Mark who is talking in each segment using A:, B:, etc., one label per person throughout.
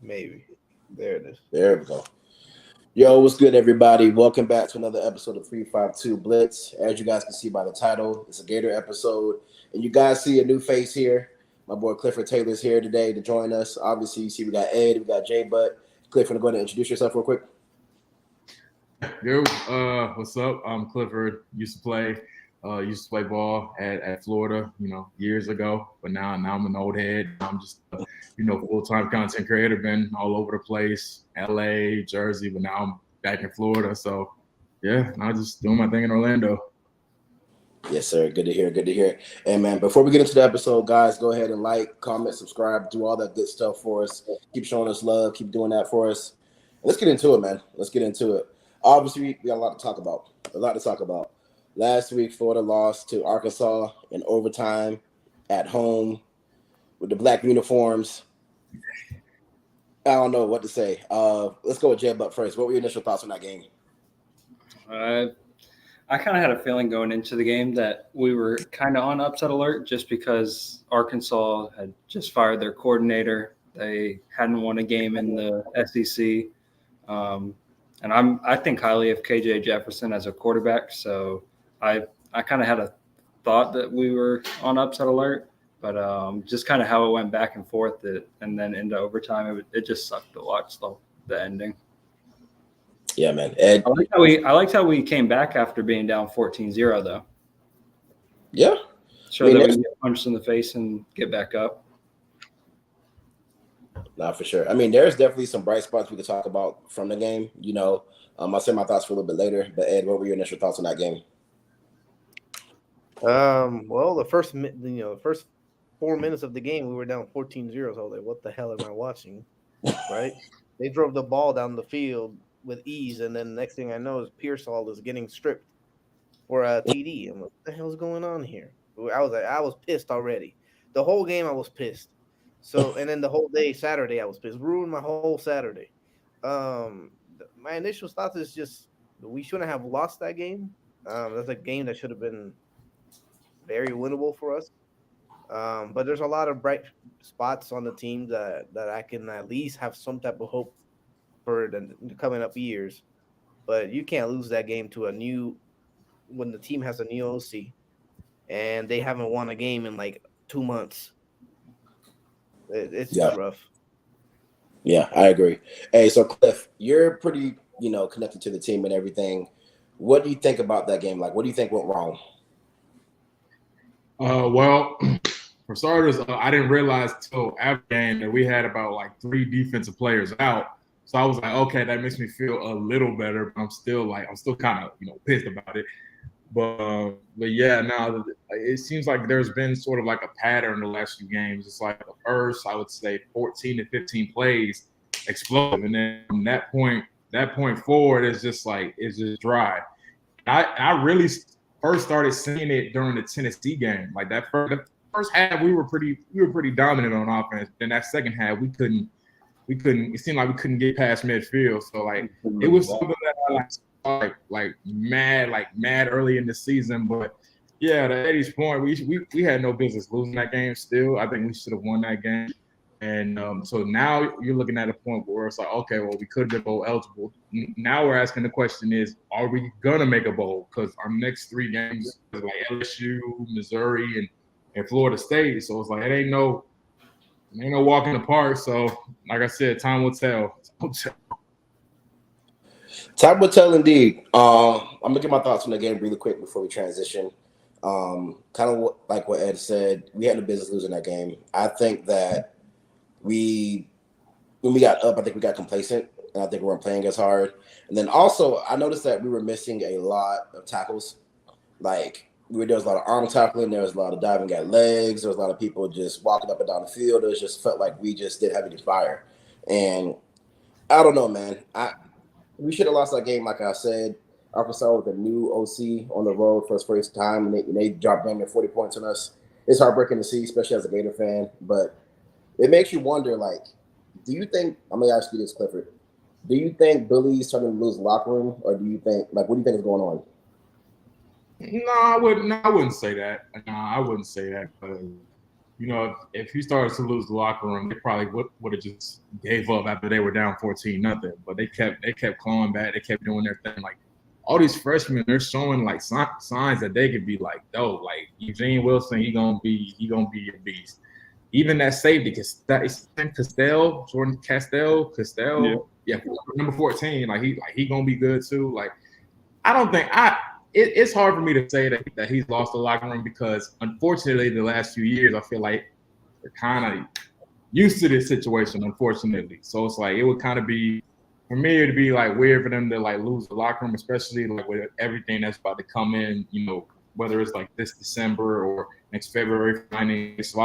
A: Maybe. There it is.
B: There we go. Yo, what's good, everybody? Welcome back to another episode of 352 Blitz. As you guys can see by the title, it's a Gator episode. And you guys see a new face here. My boy Clifford Taylor's here today to join us. Obviously, you see we got Ed, we got Jay Butt. Clifford, go ahead and introduce yourself real quick.
C: Yo, what's up? I'm Clifford. Used to play ball at Florida, years ago. But now I'm an old head. I'm just, full-time content creator. Been all over the place, LA, Jersey, but now I'm back in Florida. So, yeah, I'm just doing my thing in Orlando.
B: Yes, sir. Good to hear. Good to hear. And man, before we get into the episode, guys, go ahead and like, comment, subscribe, do all that good stuff for us. Keep showing us love. Keep doing that for us. And let's get into it, man. Let's get into it. Obviously, we got a lot to talk about. Last week, Florida lost to Arkansas in overtime at home with the black uniforms. I don't know what to say. Let's go with Jay Butt first. What were your initial thoughts on that game?
D: I kind of had a feeling going into the game that we were kind of on upset alert just because Arkansas had just fired their coordinator. They hadn't won a game in the SEC. And I think highly of KJ Jefferson as a quarterback. So I kind of had a thought that we were on upset alert, but just kind of how it went back and forth and then into overtime, it just sucked to watch the ending.
B: Yeah, man. Ed,
D: I liked how we came back after being down 14-0, though.
B: Yeah.
D: Sure that we can get punched in the face and get back up.
B: Nah, for sure. I mean, there's definitely some bright spots we could talk about from the game. I'll say my thoughts for a little bit later. But Ed, what were your initial thoughts on that game?
A: Well, the first 4 minutes of the game, we were down 14-0. So I was like, what the hell am I watching? Right? They drove the ball down the field with ease, and then next thing I know is Pearsall is getting stripped for a TD. I'm like, what the hell's going on here? I was pissed already. The whole game I was pissed. So, and then the whole day, Saturday, I was pissed. Ruined my whole Saturday. My initial thoughts is just we shouldn't have lost that game. That's a game that should have been very winnable for us. But there's a lot of bright spots on the team that I can at least have some type of hope for the coming up years. But you can't lose that game to when the team has a new OC and they haven't won a game in like 2 months. It's just rough.
B: Yeah, I agree. Hey, so Cliff, you're pretty, connected to the team and everything. What do you think about that game? Like, what do you think went wrong?
C: Well, for starters, I didn't realize till after the game that we had about like 3 defensive players out. So I was like, okay, that makes me feel a little better. But I'm still kind of, pissed about it. But yeah, now it seems like there's been sort of like a pattern the last few games. It's like the first, I would say, 14 to 15 plays explosive, and then from that point forward, it's just dry. I really first started seeing it during the Tennessee game. Like the first half, we were pretty dominant on offense. Then that second half, we couldn't. It seemed like we couldn't get past midfield. So like it was something that I like mad early in the season. But yeah, to Eddie's point, we had no business losing that game. Still, I think we should have won that game. And so now you're looking at a point where it's like, okay, well, we could have been bowl eligible. Now we're asking the question is, are we gonna make a bowl? Because our next 3 games is like LSU, Missouri, and Florida State. So it's like it ain't no walk in the park. So like I said, time will tell.
B: Time will tell indeed. I'm gonna get my thoughts on the game really quick before we transition. Kind of like what Ed said, we had no business losing that game. I think that when we got up, I think we got complacent, and I think we weren't playing as hard. And then also, I noticed that we were missing a lot of tackles. Like there was a lot of arm tackling, there was a lot of diving at legs, there was a lot of people just walking up and down the field. It just felt like we just didn't have any fire. And I don't know, man. We should have lost that game, like I said. Arkansas with a new OC on the road for his first time, and they dropped down 40 points on us. It's heartbreaking to see, especially as a Gator fan. But it makes you wonder, like, do you think – I'm going to ask you this, Clifford. Do you think Billy's trying to lose the locker room, or do you think – like, what do you think is going on?
C: No, I wouldn't say that. No, I wouldn't say that. if he started to lose the locker room, they probably would have just gave up after they were down 14-0. But they kept clawing back. They kept doing their thing. Like all these freshmen, they're showing like signs that they could be like, like Eugene Wilson, he gonna be a beast. Even that safety, Jordan Castell, yeah, number 14, like he gonna be good too. Like I don't think it's hard for me to say that he's lost the locker room because unfortunately the last few years I feel like they're kind of used to this situation, unfortunately. So it's like it would kind of be for me to be like weird for them to like lose the locker room, especially like with everything that's about to come in, whether it's like this December or next February finally. So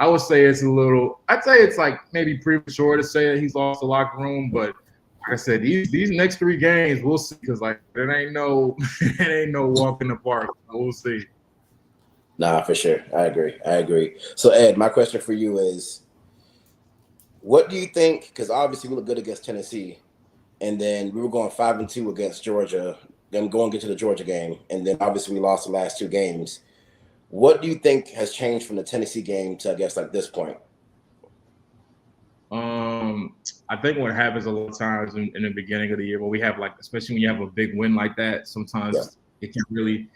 C: I would say it's I'd say it's like maybe premature to say that he's lost the locker room, but like I said, these next 3 games, we'll see, because like it ain't no walk in the park. We'll see.
B: Nah, for sure. I agree. So Ed, my question for you is, what do you think? Because obviously we look good against Tennessee, and then we were going 5-2 against Georgia, then going into the Georgia game, and then obviously we lost the last 2 games. What do you think has changed from the Tennessee game to, I guess, like this point?
C: I think what happens a lot of times in the beginning of the year, when we have especially when you have a big win like that, sometimes it can really,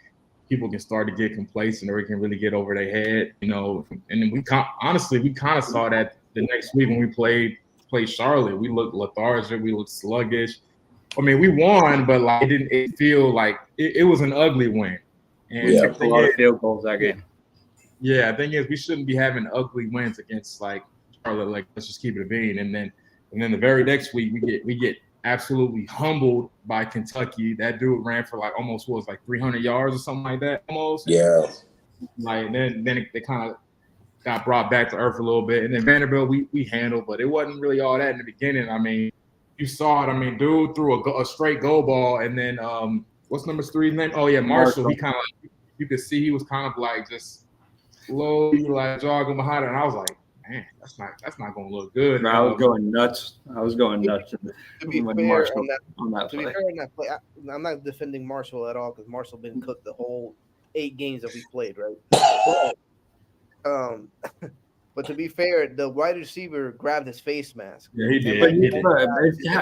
C: people can start to get complacent or it can really get over their head, and then we kind of saw that the next week when we played Charlotte. We looked lethargic, we looked sluggish. I mean, we won, but like it feel like it was an ugly win. And
D: a lot of field goals that game.
C: Yeah, the thing is, we shouldn't be having ugly wins against like Charlotte. Like, let's just keep it a bean. And then the very next week, we get absolutely humbled by Kentucky. That dude ran for like almost 300 yards or something like that. Almost.
B: Yeah.
C: Like then they kind of got brought back to earth a little bit. And then Vanderbilt, we handled, but it wasn't really all that in the beginning. I mean, you saw it. I mean, dude threw a straight goal ball, and then what's number 3's name? Oh yeah, Marshall. He kind of you could see he was kind of like just slowly like jogging behind it, and I was like, man, that's not gonna look good.
D: I was going nuts.
A: To be fair on that play, I'm not defending Marshall at all because Marshall been cooked the whole 8 games that we played, right? But to be fair, the wide receiver grabbed his face mask.
C: Yeah, he did.
D: But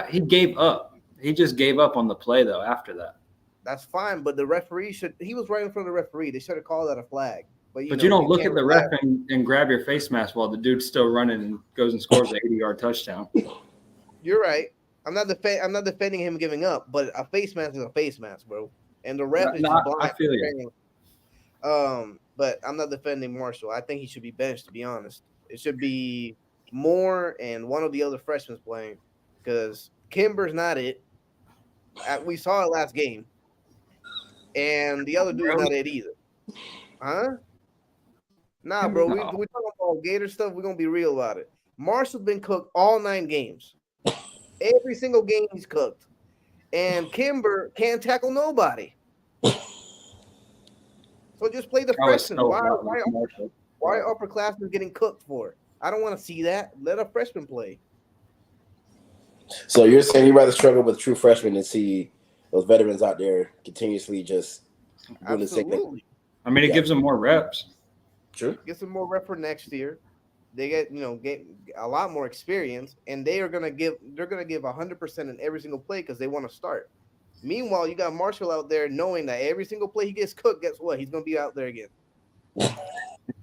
D: he gave up. He just gave up on the play though. After that,
A: that's fine. But the referee he was right in front of the referee. They should have called that a flag. But
D: you don't look at the ref and grab your face mask while the dude's still running and goes and scores an 80-yard touchdown.
A: You're right. I'm not defending him giving up, but a face mask is a face mask, bro. And the ref is blind.
D: I feel you.
A: But I'm not defending Marshall. I think he should be benched, to be honest. It should be Moore and one of the other freshmen playing because Kimber's not it. We saw it last game. And the other dude's not it either. Huh? Nah, bro. We're talking about Gator stuff. We're going to be real about it. Marshall's been cooked all 9 games. Every single game he's cooked. And Kimber can't tackle nobody. So just play the freshman. Why are upperclassmen getting cooked for? I don't want to see that. Let a freshman play.
B: So you're saying you'd rather struggle with true freshmen than see those veterans out there continuously just doing the same thing?
D: I mean, it gives them more reps.
B: True.
A: Get some more rep for next year. They get a lot more experience, and they're gonna give 100% in every single play because they want to start. Meanwhile, you got Marshall out there knowing that every single play he gets cooked, guess what? He's going to be out there again.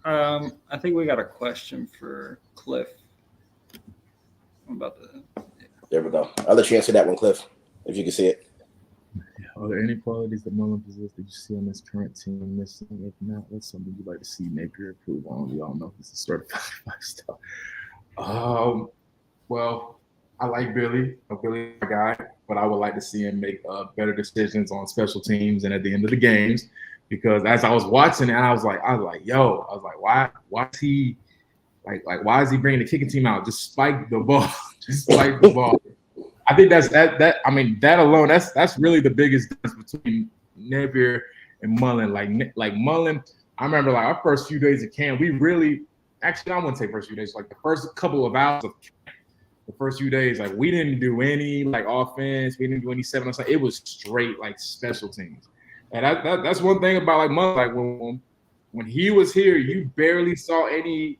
D: I think we got a question for Cliff. About the.
B: There we go. I'll let you answer that one, Cliff, if you can see it.
C: Are there any qualities that Mullen possesses that you see on this current team missing? If not, what's something you'd like to see Napier improve on? We all know he's a certified 5-star. Well, I like Billy. Billy's my guy, but I would like to see him make better decisions on special teams and at the end of the games. Because as I was watching it, I was like, why is he why is he bringing the kicking team out? Just spike the ball, I think that alone, that's really the biggest difference between Napier and Mullen. Like Mullen, I remember like our first few days of camp, we really actually I wouldn't say first few days, like the first couple of hours of camp. The first few days, like we didn't do any like offense, we didn't do any 7-on-7. It was straight like special teams, and that's one thing about like Mullen. Like when when he was here, you barely saw any.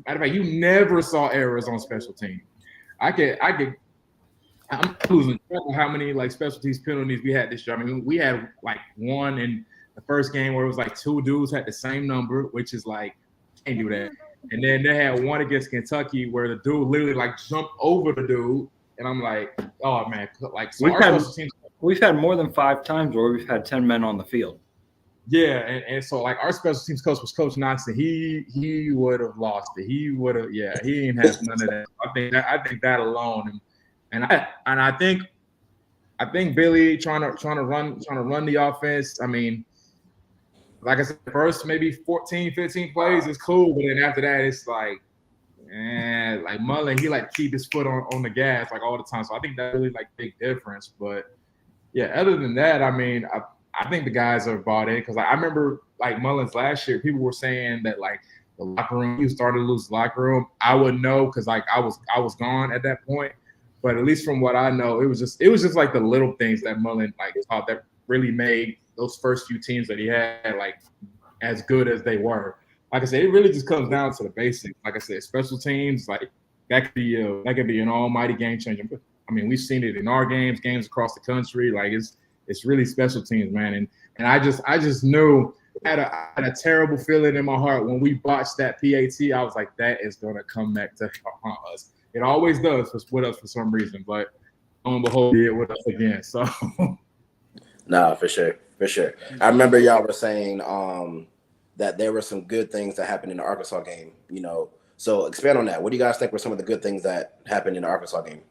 C: Matter of fact, you never saw errors on special teams. I'm losing track of how many like specialties penalties we had this year. I mean, we had like one in the first game where it was like two dudes had the same number, which is like can't do that. And then they had one against Kentucky where the dude literally like jumped over the dude, and I'm like, oh man, like so
D: we've had more than 5 times where we've had 10 men on the field.
C: Yeah, and so like our special teams coach was Coach Knox, and he would have lost it. He would have, he ain't have none of that. I think that alone, and I think Billy trying to run the offense. I mean, like I said, first maybe 14, 15 plays is cool, but then after that it's like Mullen, he like keep his foot on the gas like all the time. So I think that really like big difference. But yeah, other than that, I mean, I think the guys are bought in because like, I remember like Mullins last year, people were saying that like the locker room, he started to lose the locker room. I wouldn't know because like I was gone at that point. But at least from what I know, it was just like the little things that Mullen like thought that really made those first few teams that he had like as good as they were. Like I said, it really just comes down to the basics. Like I said, special teams, like that could be an almighty game changer. I mean, we've seen it in our games across the country. Like it's really special teams, man. And I just knew I had a terrible feeling in my heart when we botched that PAT. I was like, that is gonna come back to haunt us. It always does with us for some reason, but lo and behold, it with us again. So
B: no, for sure. I remember y'all were saying that there were some good things that happened in the Arkansas game, you know. So expand on that. What do you guys think were some of the good things that happened in the Arkansas game?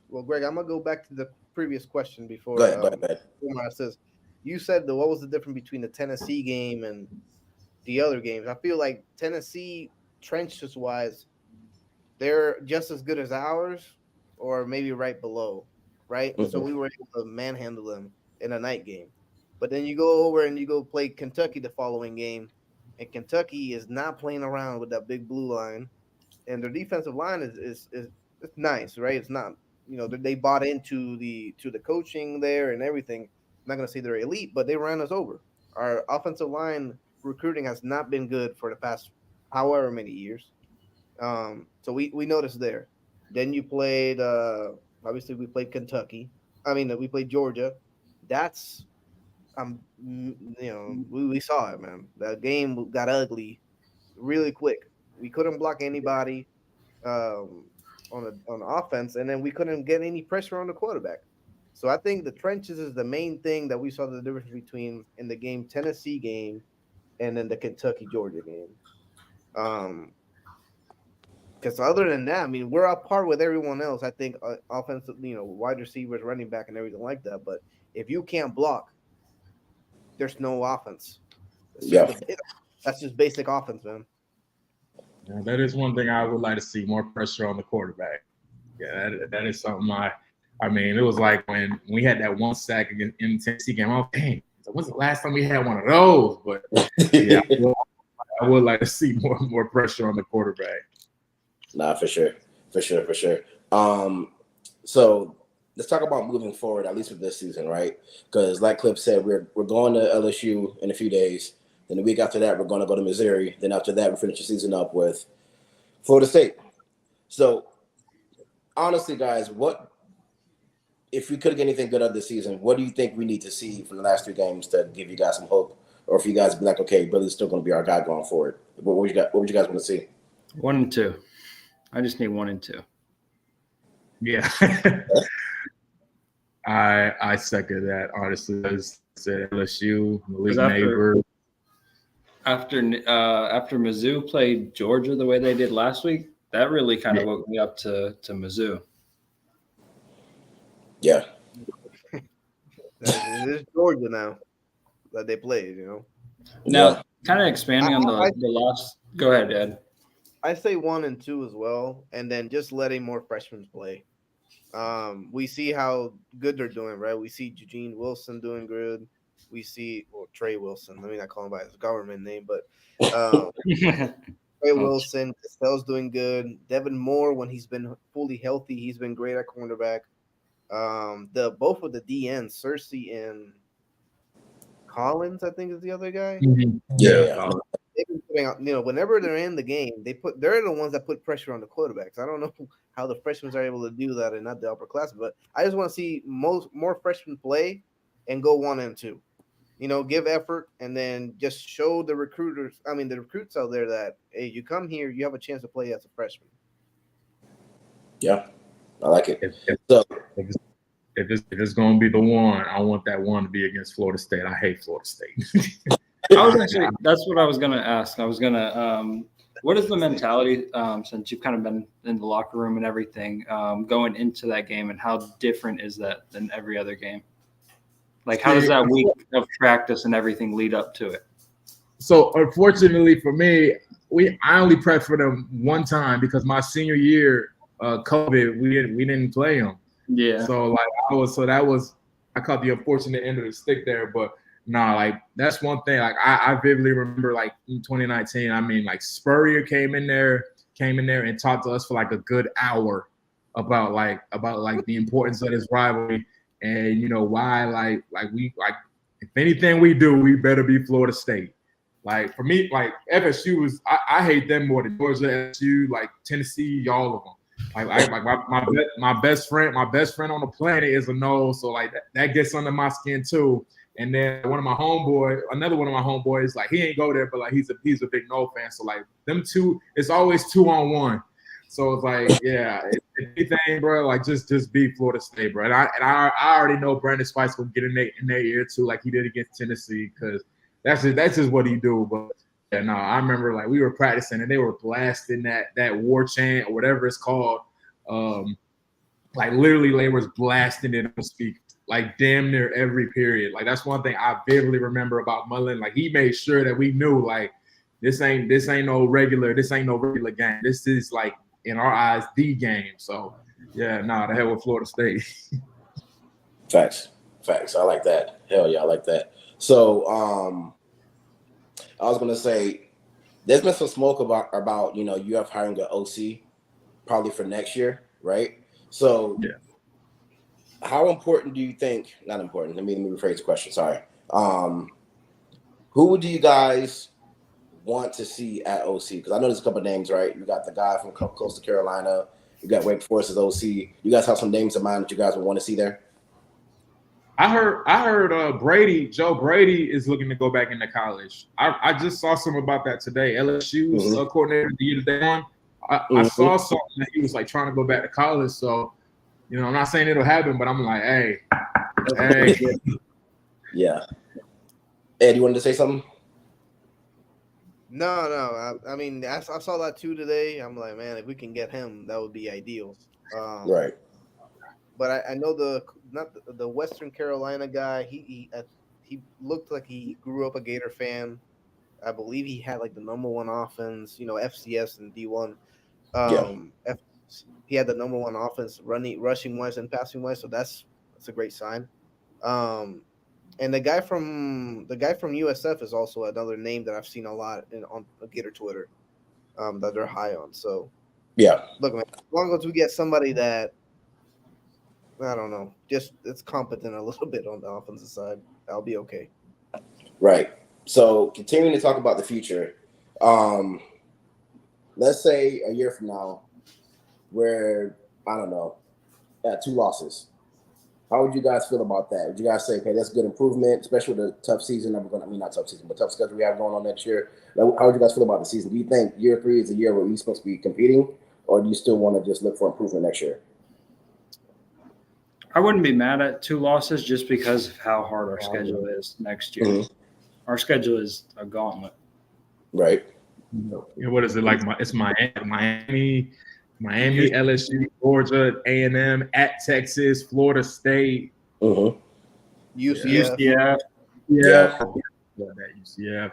A: Well, Greg, I'm gonna go back to the previous question before.
B: Go ahead.
A: Omar says, you said what was the difference between the Tennessee game and the other games? I feel like Tennessee trenches wise, they're just as good as ours, or maybe right below, right? Mm-hmm. So we were able to manhandle them in a night game. But then you go over and you go play Kentucky the following game, and Kentucky is not playing around with that big blue line, and their defensive line is it's nice, right? It's not, you know, they bought into the coaching there and everything. I'm not gonna say they're elite, but they ran us over. Our offensive line recruiting has not been good for the past however many years. So we noticed there. Then you played obviously we played Kentucky. I mean we played Georgia. That's we saw it, man. The game got ugly really quick. We couldn't block anybody on offense, and then we couldn't get any pressure on the quarterback. So I think the trenches is the main thing that we saw the difference between in the game Tennessee game and then the Kentucky Georgia game. Because other than that, I mean, we're up par with everyone else. I think offensive, wide receivers, running back, and everything like that. But if you can't block, there's no offense. That's just basic offense, man.
C: Yeah, that is one thing I would like to see, more pressure on the quarterback. Yeah, that is something I mean, it was like when we had that one sack in the Tennessee game. Oh, dang, when's the last time we had one of those? But yeah, I would like to see more pressure on the quarterback.
B: Nah, for sure. So let's talk about moving forward, at least with this season, right? Because like Cliff said, we're going to LSU in a few days. Then the week after that, we're going to go to Missouri. Then after that, we finish the season up with Florida State. So honestly, guys, what if we could get anything good out of this season? What do you think we need to see from the last 3 games to give you guys some hope, or if you guys be like, okay, Billy's still going to be our guy going forward? What would you guys want to see?
D: 1 and 2. I just need 1 and 2.
C: Yeah. I second that, honestly. As I said, LSU, Malik Neighbor.
D: After Mizzou played Georgia the way they did last week, that really kind of woke me up to Mizzou.
B: Yeah.
A: It is Georgia now that they played,
D: Now, kind of expanding on the last. Go ahead, Ed.
A: I say 1 and 2 as well, and then just letting more freshmen play. We see how good they're doing, right? We see Eugene Wilson doing good. We see Trey Wilson. Let me not call him by his government name, but Trey Wilson, Castell's doing good. Devin Moore, when he's been fully healthy, he's been great at cornerback. Both of the DNs, Cersei and Collins, I think, is the other guy.
B: Yeah.
A: They've been putting, whenever they're in the game, they're the ones that put pressure on the quarterbacks. I don't know how the freshmen are able to do that and not the upper class, but I just want to see more freshmen play and go 1 and 2. Give effort and then just show the recruits out there that, hey, you come here, you have a chance to play as a freshman.
B: Yeah, I like it.
C: If it's going to be the one, I want that one to be against Florida State. I hate Florida State.
D: That's what I was going to ask. I was going to, what is the mentality, since you've kind of been in the locker room and everything, going into that game, and how different is that than every other game? Like, how does that week of practice and everything lead up to it?
C: So, unfortunately for me, I only prepped for them one time because my senior year, COVID, we didn't play them.
D: Yeah.
C: So I caught the unfortunate end of the stick there, but that's one thing. Like I vividly remember, like in 2019. I mean, like Spurrier came in there and talked to us for like a good hour about the importance of this rivalry and why if anything we do, we better be Florida State. Like for me, like FSU was I hate them more than Georgia, FSU, like Tennessee, all of them. Like my best friend on the planet is a Nole, so like that gets under my skin too. And then another one of my homeboys, like he ain't go there, but like he's a big Nole fan. So like them two, it's always 2-on-1. So it's like, yeah, if anything, bro, like just be Florida State, bro. And I already know Brandon Spice will get in their ear too, like he did against Tennessee, because that's just what he do. But yeah, no, I remember like we were practicing and they were blasting that war chant or whatever it's called. Like literally they was blasting it on the speakers, like damn near every period. Like that's one thing I vividly remember about Mullen. Like he made sure that we knew like this ain't no regular game. This is like in our eyes the game. So yeah, the hell with Florida State.
B: Facts. I like that. Hell yeah, I like that. So I was gonna say there's been some smoke about UF hiring an OC probably for next year, right? So
C: yeah.
B: How important do you think? Not important. Let me rephrase the question. Sorry. Who do you guys want to see at OC? Because I know there's a couple of names, right? You got the guy from Coastal Carolina. You got Wake Forest as OC. You guys have some names in mind that you guys would want to see there?
C: I heard Brady, Joe Brady is looking to go back into college. I just saw something about that today. LSU's coordinator the year they won. I saw something that he was like trying to go back to college. So, I'm not saying it'll happen, but I'm like, hey.
B: Yeah. Ed, you wanted to say something?
A: No. I mean, I saw that too today. I'm like, man, if we can get him, that would be ideal.
B: Right.
A: But I know the Western Carolina guy. He looked like he grew up a Gator fan. I believe he had like the number one offense, FCS and D1. He had the number one offense rushing wise and passing wise, so that's a great sign. And the guy from USF is also another name that I've seen a lot on Gator Twitter that they're high on. So
B: yeah,
A: look, man, as long as we get somebody that I don't know, just it's competent a little bit on the offensive side, I'll be okay.
B: Right. So continuing to talk about the future, let's say a year from now, where I don't know, at 2 losses. How would you guys feel about that? Would you guys say, okay, that's good improvement, especially with the tough season that not tough season, but tough schedule we have going on next year? How would you guys feel about the season? Do you think year 3 is a year where we're supposed to be competing, or do you still want to just look for improvement next year?
D: I wouldn't be mad at 2 losses just because of how hard our schedule is next year. Mm-hmm. Our schedule is a gauntlet.
B: Right.
C: What is it like? It's Miami, LSU, Georgia, A&M, at Texas, Florida State,
A: UCF.
C: Yeah. That UCF.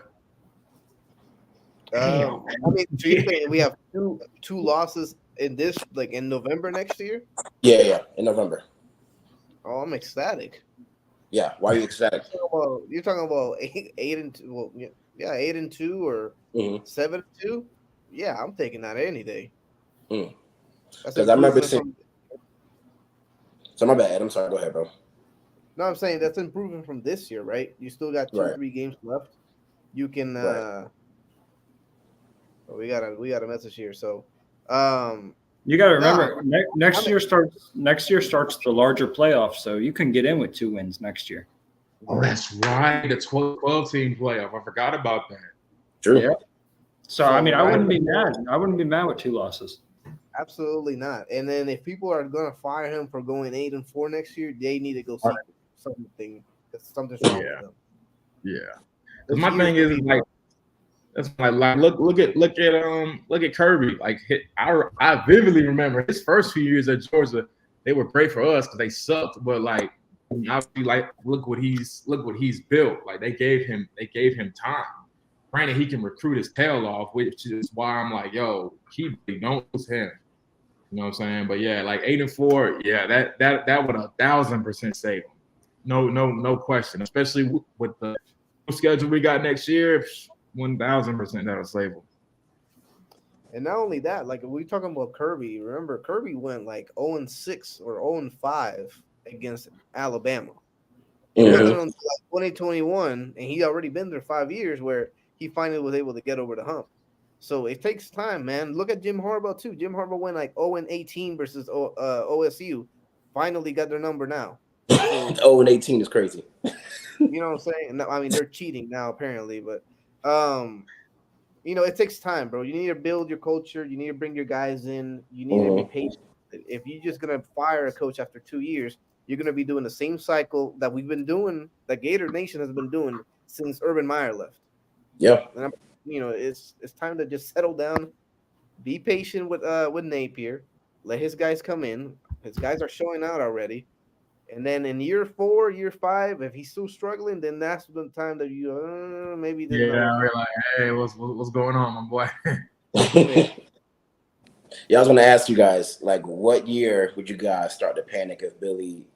A: I mean, so you're saying we have two losses in this, like in November next year?
B: Yeah, in November.
A: Oh, I'm ecstatic.
B: Yeah, why are you ecstatic?
A: You're talking about 8-2. Well, yeah, 8-2 or 7-2. Yeah, I'm taking that any day.
B: Because I remember seeing. So my bad. I'm sorry. Go ahead, bro.
A: No, I'm saying that's improving from this year, right? You still got 2,
B: Right.
A: 3 games left. You can.
B: Right.
A: Oh, we got a message here. So,
D: You got to
A: no,
D: remember next year starts. Next year starts the larger playoffs, so you can get in with 2 wins next year.
C: Oh, that's right. The 12 team playoff. I forgot about that.
B: True.
D: Yeah. So I mean, I wouldn't be mad. I wouldn't be mad with 2 losses.
A: Absolutely not. And then if people are gonna fire him for going 8-4 next year, they need to go seek something. Something's wrong with them.
C: Yeah. Because my thing is like, that's like look at Kirby. Like I vividly remember his first few years at Georgia. They were great for us because they sucked, but like obviously, like look what he's built. Like they gave him time. Granted, he can recruit his tail off, which is why I'm like, yo, don't lose him. You know what I'm saying? But yeah, like 8-4, yeah, that would 1,000% save him. No question. Especially with the schedule we got next year, 1,000% that'll save him.
A: And not only that, like we talking about Kirby. Remember, Kirby went like 0-6 or 0-5 against Alabama. He went on like 2021, and he already been there 5 years, where he finally was able to get over the hump. So it takes time, man. Look at Jim Harbaugh too. Jim Harbaugh went like 0-18 versus OSU. Finally got their number now. So,
B: 0-18 is crazy.
A: You know what I'm saying? No, I mean, they're cheating now apparently, but it takes time, bro. You need to build your culture. You need to bring your guys in. You need to be patient. If you're just gonna fire a coach after 2 years, you're gonna be doing the same cycle that we've been doing, that Gator Nation has been doing since Urban Meyer left.
B: Yeah.
A: And it's time to just settle down, be patient with Napier, let his guys come in. His guys are showing out already. And then in year 4, year 5, if he's still struggling, then that's the time that you maybe.
C: We're like, hey, what's going on, my boy?
B: Yeah, I was going to ask you guys, like, what year would you guys start to panic if Billy,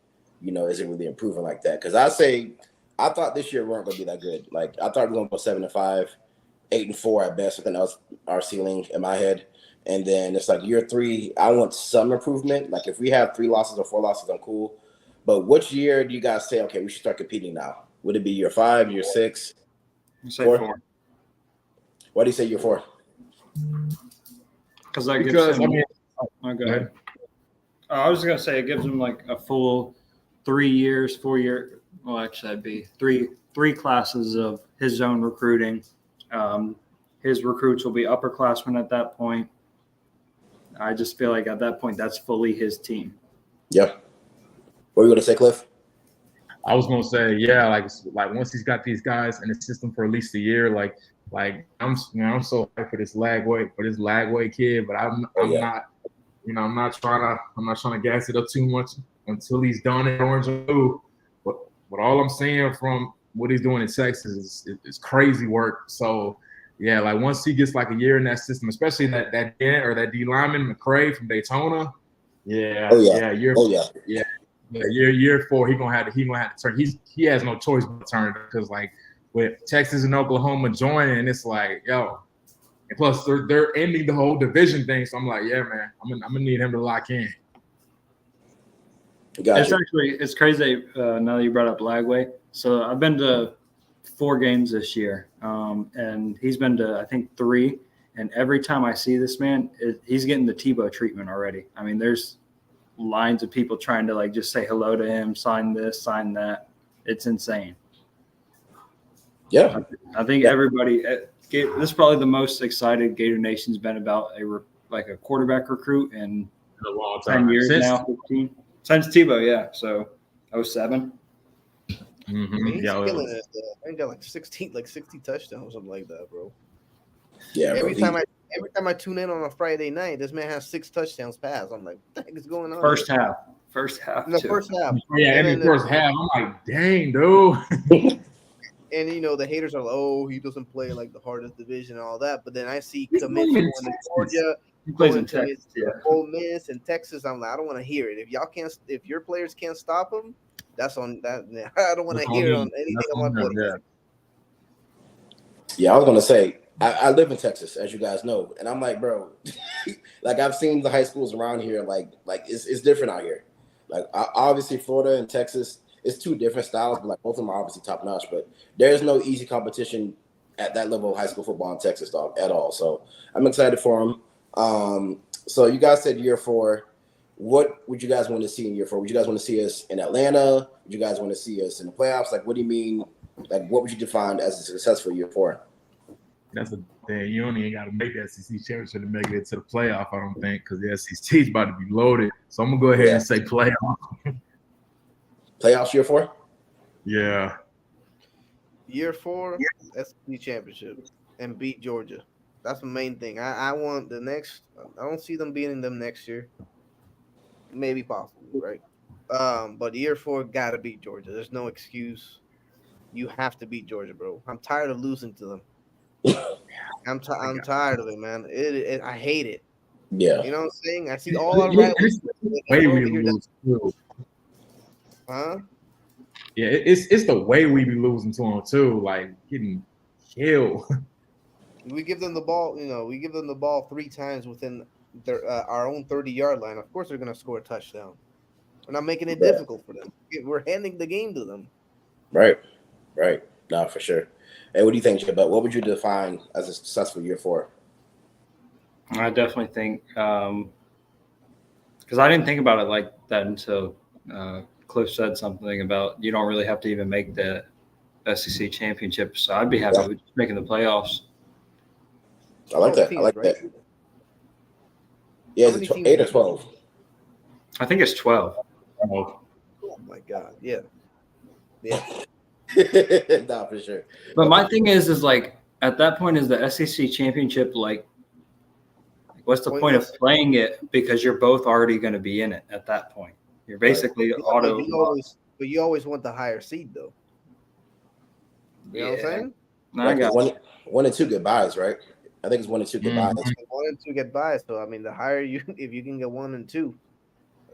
B: isn't really improving like that? Because I thought this year we weren't going to be that good. Like, I thought we were going to go 7-5, 8-4 at best. I think that was our ceiling in my head. And then it's like year 3, I want some improvement. Like, if we have 3 losses or 4 losses, I'm cool. But which year do you guys say, okay, we should start competing now? Would it be year 5, year 6?
D: You say 4.
B: Why do you say year 4?
D: Because that gives him. Go ahead. I was gonna say it gives him like a full 3 years, 4 year. Well, actually, that'd be three classes of his own recruiting. His recruits will be upperclassmen at that point. I just feel like at that point, that's fully his team.
B: Yeah. What were you gonna say, Cliff?
C: I was gonna say, yeah, like once he's got these guys in the system for at least a year, like I'm so hyped for this Lagway kid, but I'm not trying to gas it up too much until he's done in orange and blue. But all I'm seeing from what he's doing in Texas is crazy work. So yeah, like once he gets like a year in that system, especially that D lineman McCray from Daytona. Yeah. Year 4, he gonna have to turn. He has no choice but to turn, because like with Texas and Oklahoma joining, it's like, yo, and plus they're ending the whole division thing. So I'm like, yeah, man, I'm gonna need him to lock in.
D: It's crazy now that you brought up Lagway. So I've been to 4 games this year, and he's been to I think 3. And every time I see this man, he's getting the Tebow treatment already. I mean, there's lines of people trying to like just say hello to him, sign this, sign that. It's insane.
B: Yeah,
D: I think everybody. This is probably the most excited Gator Nation's been about a quarterback recruit in
C: a long time.
D: 10 years now, 15 since Tebow. Yeah, so 07.
A: Mm-hmm. He's killing it. I got like 60 touchdowns or something like that, bro.
B: Yeah.
A: Every time I tune in on a Friday night, this man has 6 touchdowns passed. I'm like, what the heck is going on?
D: First half.
A: In the first half.
C: Yeah, in the first half, I'm like, dang, dude.
A: And the haters are like, oh, he doesn't play like the hardest division and all that. But then I see commits going to Georgia,
D: he plays in Texas,
A: Ole Miss and Texas. I'm like, I don't want to hear it. If your players can't stop him, that's on that. I don't want to hear it on anything on my podcast.
B: Yeah, I was gonna say I live in Texas, as you guys know, and I'm like, bro, like I've seen the high schools around here, like it's different out here. Like obviously Florida and Texas, it's two different styles, but like both of them are obviously top notch. But there is no easy competition at that level of high school football in Texas, dog, at all. So I'm excited for them. So you guys said year 4. What would you guys want to see in year 4? Would you guys want to see us in Atlanta? Would you guys want to see us in the playoffs? Like, what do you mean? Like, what would you define as a successful year 4?
C: That's the thing. You don't even got to make the SEC championship to make it to the playoff, I don't think, because the SEC is about to be loaded. So I'm going to go ahead and say playoff.
B: Playoffs year 4?
C: Yeah.
A: Year 4, SEC championship and beat Georgia. That's the main thing. I want the next. I don't see them beating them next year. Maybe possibly, right? But year 4 gotta beat Georgia. There's no excuse. You have to beat Georgia, bro. I'm tired of losing to them. I'm tired of it, man. I hate it.
B: Yeah.
A: You know what I'm saying? I see all our rivals.
C: Way we lose too.
A: Huh?
C: Yeah, it's the way we be losing to them too, like getting killed.
A: We give them the ball. We give them the ball 3 times within our own 30-yard line. Of course, they're gonna score a touchdown. We're not making it difficult for them. We're handing the game to them.
B: Right. No, for sure. Hey, what do you think, Jay? But what would you define as a successful year 4?
D: I definitely think because I didn't think about it like that until Cliff said something about you don't really have to even make the SEC championship. So I'd be happy with just making the playoffs.
B: I like that. That. Yeah, is it 8 or 12?
D: I think it's 12.
A: Oh my God! Yeah.
B: No, for sure.
D: But my thing is like at that point, is the SEC championship like? What's the point of playing it? Because you're both already going to be in it at that point. You're basically auto.
A: But you always want the higher seed, though. You know what I'm saying?
D: No, I got
B: 1 and 2 get buys, right? I think it's 1 and 2 get buys.
A: 1 and 2 get buys. So I mean, the higher if you can get 1 and 2.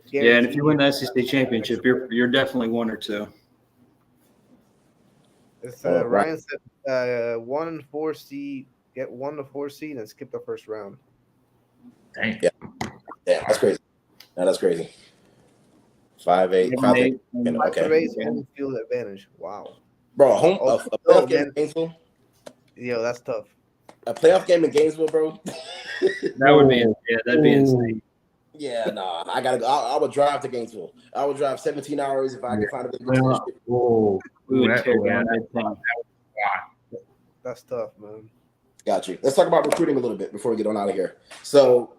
D: Yeah, and if you win the SEC championship, you're definitely 1 or 2.
A: It's Ryan said 1 and 4 seed, get 1 to 4 seed, and skip the first round.
C: Dang.
B: Yeah, that's crazy. No, that's crazy. 5-8. Okay.
A: Home field advantage. Wow,
B: bro. A playoff game in Gainesville.
A: Yo, that's tough.
B: A playoff game in Gainesville, bro.
D: That would be that'd be insane.
B: Yeah, nah. I gotta go. I would drive to Gainesville. I would drive 17 hours if I could find a good.
D: We would tear down that thing.
A: That's tough, man.
B: Got you. Let's talk about recruiting a little bit before we get on out of here. So,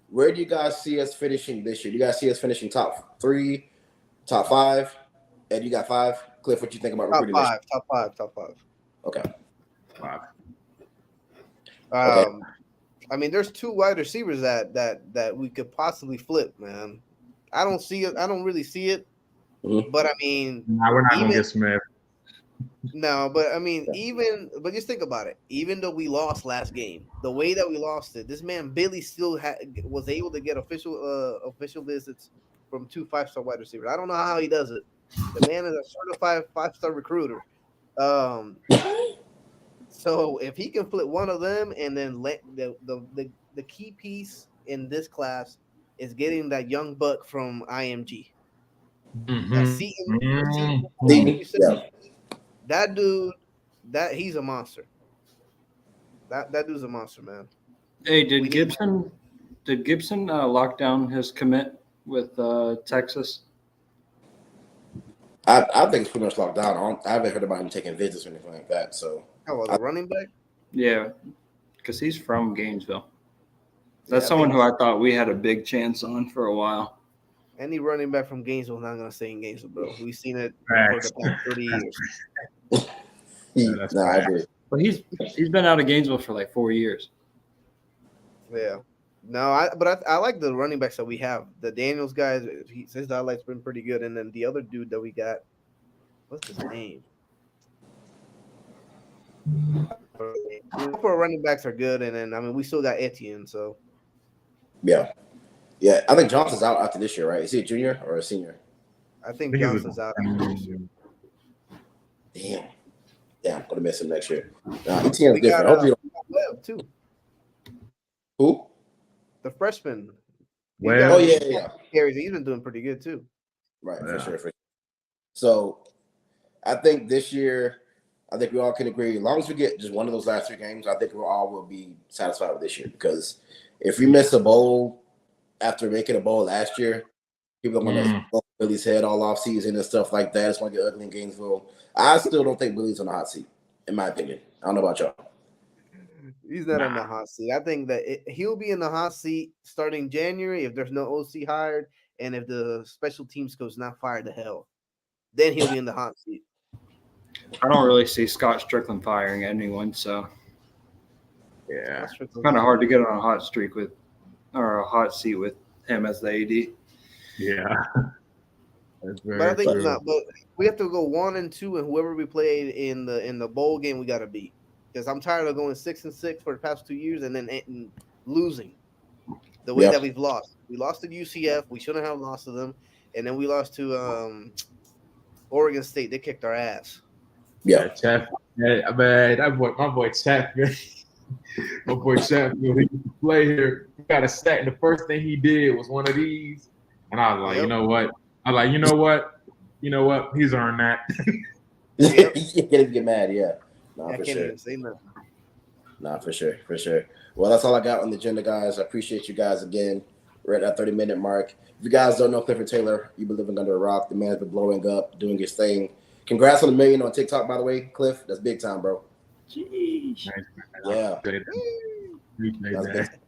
B: where do you guys see us finishing this year? Do you guys see us finishing top 3, top 5? Ed, you got 5. Cliff, what you think about recruiting?
A: Top five.
B: Okay.
C: 5.
B: Okay.
A: I mean, there's 2 wide receivers that we could possibly flip, man. I don't see it. I don't really see it.
B: Mm-hmm.
A: But I mean,
C: we're not gonna get Smith.
A: No, but I mean, but just think about it. Even though we lost last game, the way that we lost it, this man Billy still was able to get official visits from 2 5-star wide receivers. I don't know how he does it. The man is a certified 5-star recruiter. So if he can flip one of them, and then let the key piece in this class is getting that young buck from IMG. That dude, he's a monster. That dude's a monster, man.
D: Hey, did Gibson lock down his commit with Texas?
B: I think it's pretty much locked down. I haven't heard about him taking visits or anything like that. So,
A: the running back?
D: Yeah, because he's from Gainesville. That's someone who I thought we had a big chance on for a while.
A: Any running back from Gainesville is not going to stay in Gainesville, bro. We've seen it for the past 30 years.
B: I agree.
D: But he's been out of Gainesville for like 4 years.
A: Yeah. No, I like the running backs that we have. The Daniels guys, his highlight's been pretty good. And then the other dude that we got, what's his name? For running backs are good, and then I mean we still got Etienne, so
B: yeah. I think Johnson's out after this year, right? Is he a junior or a senior?
A: I think Johnson's out after this year.
B: Damn, I'm gonna miss him next year. Etienne's different. Hopefully,
A: Webb too.
B: Who?
A: The freshman.
B: Yeah.
A: He's been doing pretty good too.
B: Right, for sure. So I think this year, I think we all can agree, as long as we get just one of those last 3 games, I think we all will be satisfied with this year. Because if we miss a bowl after making a bowl last year, people want to poke Billy's head all off season and stuff like that. It's going to get ugly in Gainesville. I still don't think Billy's on the hot seat, in my opinion. I don't know about y'all.
A: He's not in the hot seat. I think that he'll be in the hot seat starting January if there's no OC hired and if the special teams coach not fired to hell. Then he'll be in the hot seat.
D: I don't really see Scott Strickland firing anyone, so
C: Yeah.
D: it's kind of hard to get on a hot streak or a hot seat with him as the AD.
C: Yeah. That's very
A: But I think
C: true.
A: not. But we have to go 1-2, and whoever we played in the bowl game, we got to beat. Because I'm tired of going 6-6 for the past 2 years and then losing the way that we've lost. We lost to UCF. We shouldn't have lost to them, and then we lost to Oregon State. They kicked our ass.
B: Yeah.
C: Chef, man, my boy Chatfield. My boy Chatfield, he used to play here. He got a sack, and the first thing he did was one of these. And I was like, you know what? You know what? He's earned that.
B: You can't even get mad, yeah. Nah,
A: I
B: for
A: can't
B: sure.
A: even say nothing.
B: Nah, for sure. Well, that's all I got on the agenda, guys. I appreciate you guys again. We're at that 30-minute mark. If you guys don't know Clifford Taylor, you've been living under a rock. The man's been blowing up, doing his thing. Congrats on the 1 million on TikTok, by the way, Cliff. That's big time, bro.
D: Jeez.
B: Yeah.
C: Appreciate that.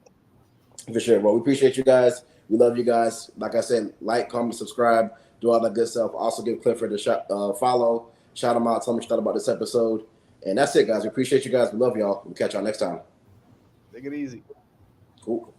B: For sure. Well, we appreciate you guys. We love you guys. Like I said, like, comment, subscribe, do all that good stuff. Also give Clifford a follow. Shout him out. Tell him you thought about this episode. And that's it, guys. We appreciate you guys. We love y'all. We'll catch y'all next time.
A: Take it easy.
B: Cool.